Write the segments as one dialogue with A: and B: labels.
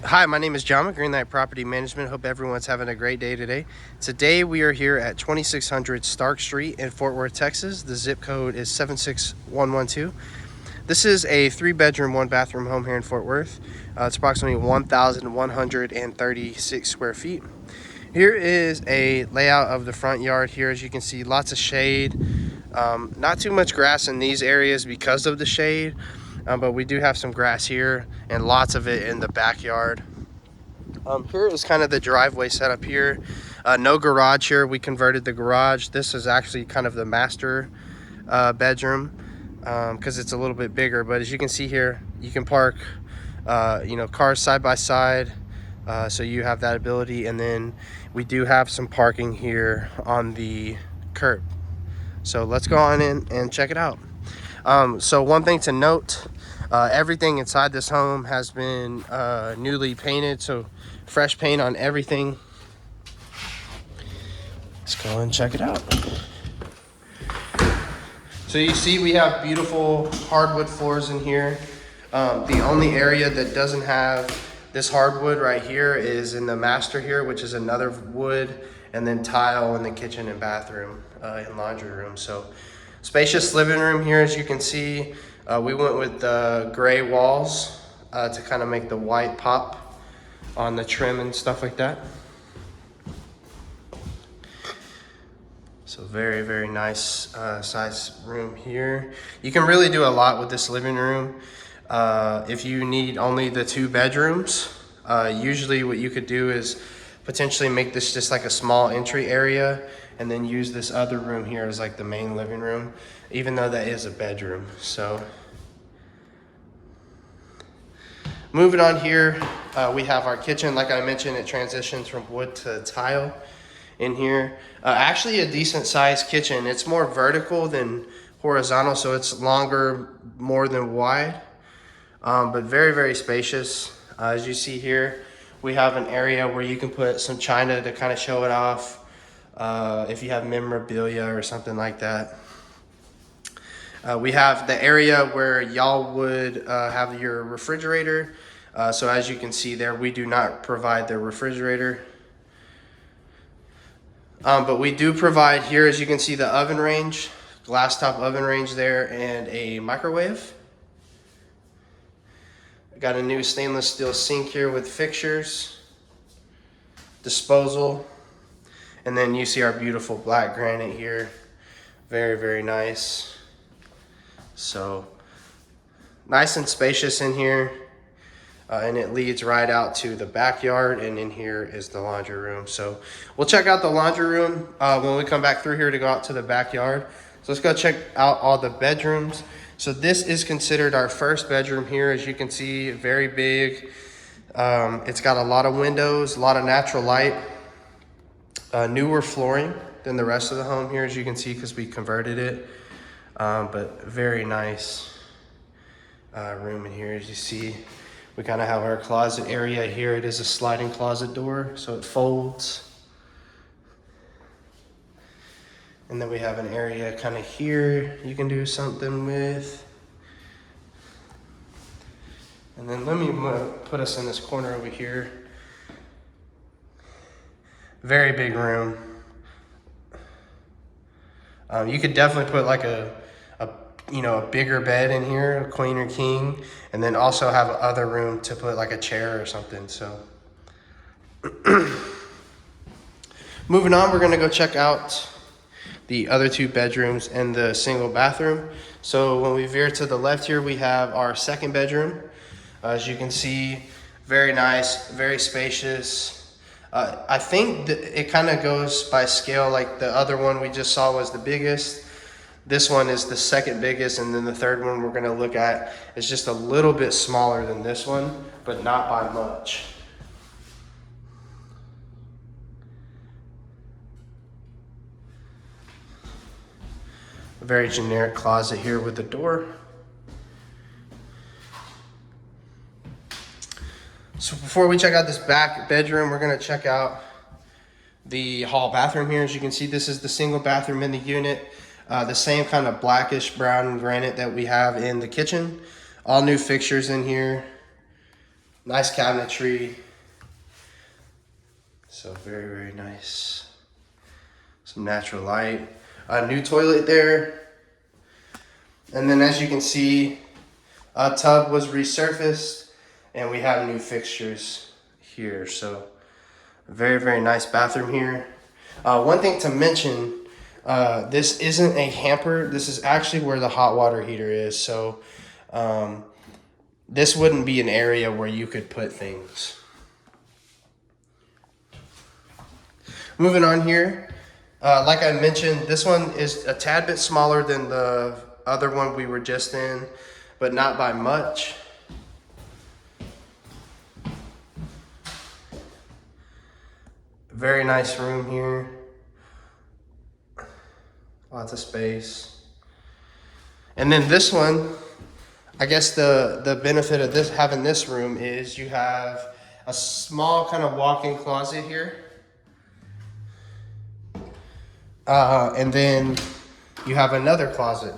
A: Hi, my name is John with Greenlight Property Management. Hope everyone's having a great day today. Today we are here at 2600 Stark Street in Fort Worth, Texas. The zip code is 76112. This is a 3-bedroom, 1-bathroom home here in Fort Worth. It's approximately 1,136 square feet. Here is a layout of the front yard here. As you can see, lots of shade. Not too much grass in these areas because of the shade. But we do have some grass here and lots of it in the backyard. Here is kind of the driveway setup here. No garage here. We converted the garage. This is actually kind of the master bedroom because it's a little bit bigger. But as you can see here, you can park cars side by side. So you have that ability. And then we do have some parking here on the curb. So let's go on in and check it out. So one thing to note, everything inside this home has been newly painted, so fresh paint on everything. Let's go and check it out. So you see we have beautiful hardwood floors in here. The only area that doesn't have this hardwood right here is in the master here, which is another wood, and then tile in the kitchen and bathroom and laundry room. So spacious living room here. As you can see, we went with the gray walls to kind of make the white pop on the trim and stuff like that. So very, very nice size room here. You can really do a lot with this living room. If you need only the 2 bedrooms, usually what you could do is potentially make this just like a small entry area and then use this other room here as like the main living room, even though that is a bedroom. So moving on here, we have our kitchen. Like I mentioned, it transitions from wood to tile in here. Actually a decent sized kitchen. It's more vertical than horizontal, so it's longer more than wide, but very, very spacious. As you see here, we have an area where you can put some china to kind of show it off. If you have memorabilia or something like that. We have the area where y'all would have your refrigerator. So as you can see there, we do not provide the refrigerator. But we do provide here, as you can see, the oven range, glass top oven range there, and a microwave. Got a new stainless steel sink here with fixtures, disposal, and then you see our beautiful black granite here. Very, very nice. So nice and spacious in here, and it leads right out to the backyard, and in here is the laundry room. So we'll check out the laundry room when we come back through here to go out to the backyard. So let's go check out all the bedrooms. So this is considered our first bedroom here. As you can see, very big. It's got a lot of windows, a lot of natural light. Newer flooring than the rest of the home here, as you can see, because we converted it. But very nice room in here. As you see, we kind of have our closet area here. It is a sliding closet door, so it folds. And then we have an area kind of here you can do something with. And then let me put us in this corner over here. Very big room. You could definitely put like a bigger bed in here, a queen or king, and then also have other room to put like a chair or something. So moving on, we're gonna go check out the other 2 bedrooms and the single bathroom. So when we veer to the left here, we have our second bedroom. As you can see, very nice, very spacious. I think it kind of goes by scale. Like the other one we just saw was the biggest. This one is the second biggest, and then the third one we're going to look at is just a little bit smaller than this one, but not by much. A very generic closet here with the door. So before we check out this back bedroom, we're gonna check out the hall bathroom here. As you can see, this is the single bathroom in the unit. The same kind of blackish brown granite that we have in the kitchen. All new fixtures in here. Nice cabinetry. So very, very nice. Some natural light. A new toilet there. And then as you can see, a tub was resurfaced and we have new fixtures here. So very, very nice bathroom here. One thing to mention, this isn't a hamper. This is actually where the hot water heater is. So this wouldn't be an area where you could put things. Moving on here, like I mentioned, this one is a tad bit smaller than the other one we were just in, but not by much. Very nice room here. Lots of space. And then this one, I guess the benefit of this, having this room, is you have a small kind of walk-in closet here. And then you have another closet.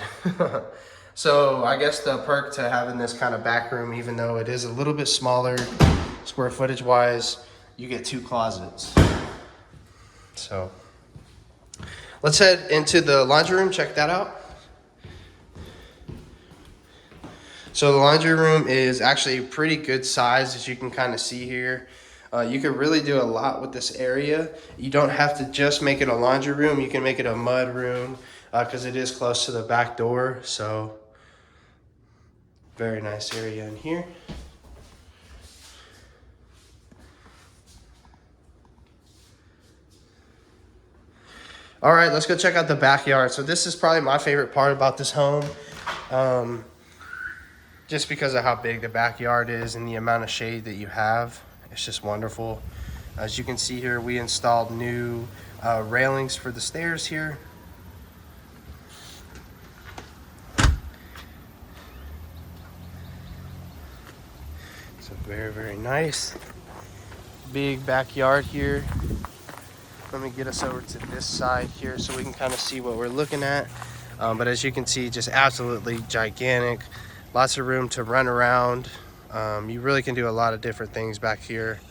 A: So I guess the perk to having this kind of back room, even though it is a little bit smaller square footage wise, you get 2 closets. So let's head into the laundry room, check that out. So the laundry room is actually a pretty good size, as you can kind of see here. You can really do a lot with this area. You don't have to just make it a laundry room. You can make it a mud room because it is close to the back door. So very nice area in here. All right, let's go check out the backyard. So this is probably my favorite part about this home. Just because of how big the backyard is and the amount of shade that you have. It's just wonderful. As you can see here, we installed new railings for the stairs here. So very, very nice. Big backyard here. Let me get us over to this side here so we can kind of see what we're looking at. But as you can see, just absolutely gigantic. Lots of room to run around. You really can do a lot of different things back here.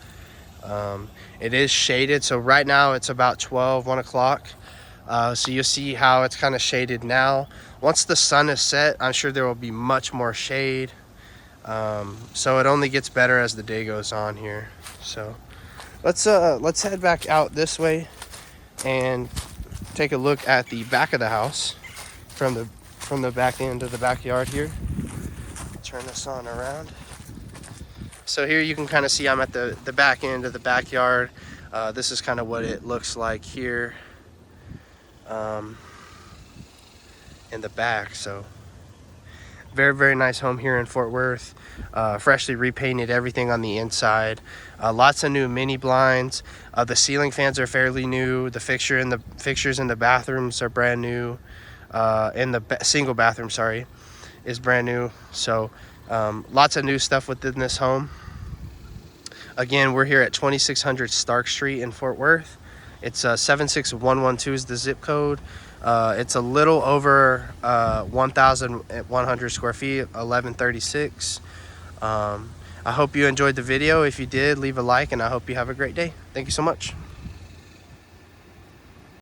A: It is shaded, so right now it's about 1 o'clock. So you'll see how it's kind of shaded now. Once the sun is set, I'm sure there will be much more shade. So it only gets better as the day goes on here. So let's head back out this way and take a look at the back of the house from the back end of the backyard here. Turn this on around. So here you can kind of see I'm at the back end of the backyard. This is kind of what it looks like here in the back. So very, very nice home here in Fort Worth. Freshly repainted everything on the inside. Lots of new mini blinds. The ceiling fans are fairly new. The fixtures in the bathrooms are brand new. In the single bathroom, sorry, is brand new. So lots of new stuff within this home. Again, we're here at 2600 Stark Street in Fort Worth. It's 76112 is the zip code. It's a little over 1,100 square feet, 1136. I hope you enjoyed the video. If you did, leave a like, and I hope you have a great day. Thank you so much.